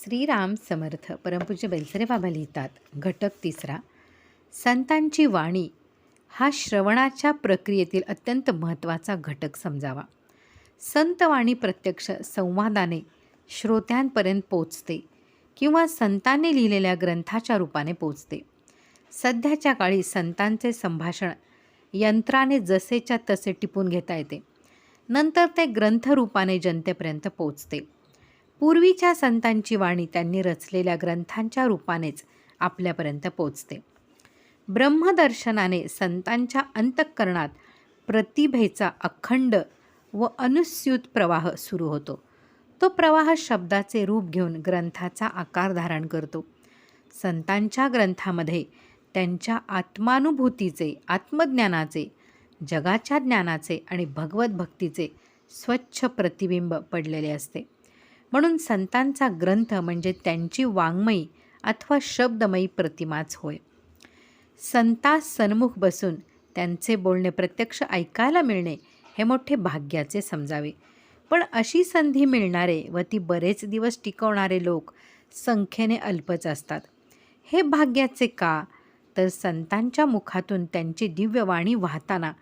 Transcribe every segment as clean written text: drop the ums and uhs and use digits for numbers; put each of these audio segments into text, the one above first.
श्रीराम समर्थ परमपूज्य बेलसरे बाबा लिहितात. घटक तिसरा, संतांची वाणी हा श्रवणाच्या प्रक्रियेतील अत्यंत महत्त्वाचा घटक समजावा. संतवाणी प्रत्यक्ष संवादाने श्रोत्यांपर्यंत पोचते किंवा संतांनी लिहिलेल्या ग्रंथाच्या रूपाने पोचते. सध्याच्या काळी संतांचे संभाषण यंत्राने जसेच्या तसे टिपून घेता येते, नंतर ते ग्रंथरूपाने जनतेपर्यंत पोचते. पूर्वीच्या संतांची वाणी त्यांनी रचलेल्या ग्रंथांच्या रूपानेच आपल्यापर्यंत पोचते. ब्रह्मदर्शनाने संतांच्या अंतःकरणात प्रतिभेचा अखंड व अनुस्यूत प्रवाह सुरू होतो. तो प्रवाह शब्दाचे रूप घेऊन ग्रंथाचा आकार धारण करतो. संतांच्या ग्रंथामध्ये त्यांच्या आत्मानुभूतीचे, आत्मज्ञानाचे, जगाच्या ज्ञानाचे आणि भगवत भक्तीचे स्वच्छ प्रतिबिंब पडलेले असते. म्हणून संतांचा ग्रंथ म्हणजे त्यांची वाङ्मयी अथवा शब्दमयी प्रतिमाच होय. संतास सन्मुख बसून त्यांचे बोलणे प्रत्यक्ष ऐकायला मिळणे हे मोठे भाग्याचे समजावे. पण अशी संधी मिळणारे व ती बरेच दिवस टिकवणारे लोक संख्येने अल्पच असतात. हे भाग्याचे का? तर संतांच्या मुखातून त्यांची दिव्यवाणी वाहताना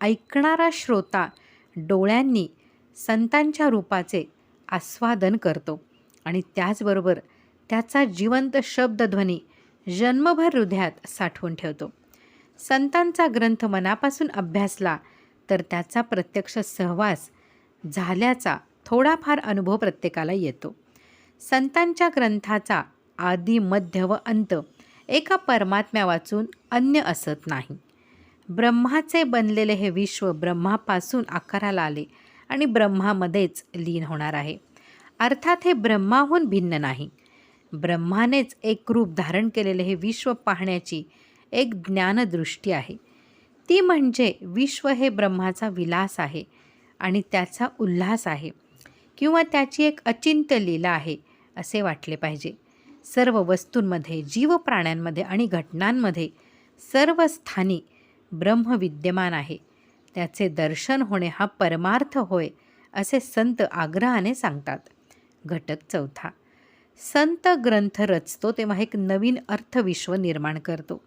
ऐकणारा श्रोता डोळ्यांनी संतांच्या रूपाचे आस्वादन करतो आणि त्याचबरोबर त्याचा जिवंत शब्दध्वनी जन्मभर हृदयात साठवून ठेवतो. संतांचा ग्रंथ मनापासून अभ्यासला तर त्याचा प्रत्यक्ष सहवास झाल्याचा थोडाफार अनुभव प्रत्येकाला येतो. संतांच्या ग्रंथाचा आदी, मध्य व अंत एका परमात्म्या वाचून अन्य असत नाही. ब्रह्माचे बनलेले हे विश्व ब्रह्मापासून आकाराला आले आणि ब्रह्मामध्येच लीन होणार आहे. अर्थात हे ब्रह्माहून भिन्न नाही. ब्रह्मानेच एक रूप धारण केलेले हे विश्व पाहण्याची एक ज्ञानदृष्टी आहे. ती म्हणजे विश्व हे ब्रह्माचा विलास आहे आणि त्याचा उल्हास आहे किंवा त्याची एक अचिंत्य लीला आहे असे वाटले पाहिजे. सर्व वस्तूंमध्ये, जीवप्राण्यांमध्ये आणि घटनांमध्ये सर्व स्थानी ब्रह्म विद्यमान आहे. त्याचे दर्शन होणे हा परमार्थ होय असे संत आग्रहाने सांगतात. घटक चौथा, संत ग्रंथ रचतो तेव्हा एक नवीन अर्थविश्व निर्माण करतो.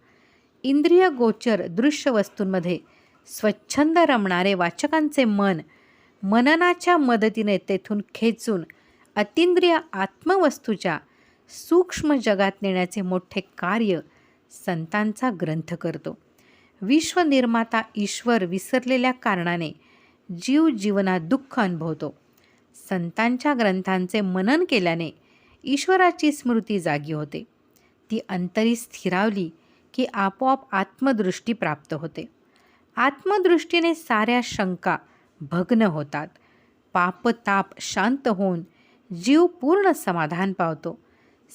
इंद्रिय गोचर दृश्य वस्तूंमध्ये स्वच्छंद रमणारे वाचकांचे मन मननाच्या मदतीने तेथून खेचून अतिंद्रिय आत्मवस्तूच्या सूक्ष्म जगात नेण्याचे मोठे कार्य संतांचा ग्रंथ करतो. विश्वनिर्माता ईश्वर विसरलेल्या कारणाने जीव जीवनात दुःख अनुभवतो. संतांच्या ग्रंथांचे मनन केल्याने ईश्वराची स्मृती जागी होते. ती अंतरी स्थिरावली की आपोआप आत्मदृष्टी प्राप्त होते. आत्मदृष्टीने साऱ्या शंका भग्न होतात. पापताप शांत होऊन जीव पूर्ण समाधान पावतो.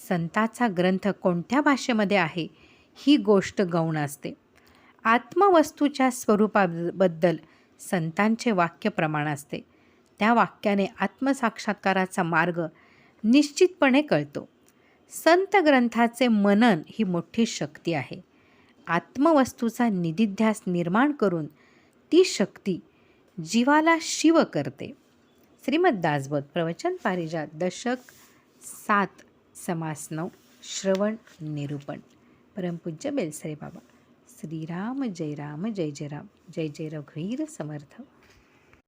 संताचा ग्रंथ कोणत्या भाषेमध्ये आहे ही गोष्ट गौण असते. आत्मवस्तूच्या स्वरूपाबद्दल संतांचे वाक्य प्रमाण असते. त्या वाक्याने आत्मसाक्षात्काराचा मार्ग निश्चितपणे कळतो. संत ग्रंथाचे मनन ही मोठी शक्ती आहे. आत्मवस्तूचा निदिध्यास निर्माण करून ती शक्ती जीवाला शिव करते. श्रीमद दासबोध प्रवचन पारिजात दशक 7 समास 9 श्रवण निरूपण. परमपूज्य बेलसरे बाबा. श्रीराम जय राम जय जय राम. जय जय रघुवीर समर्थ.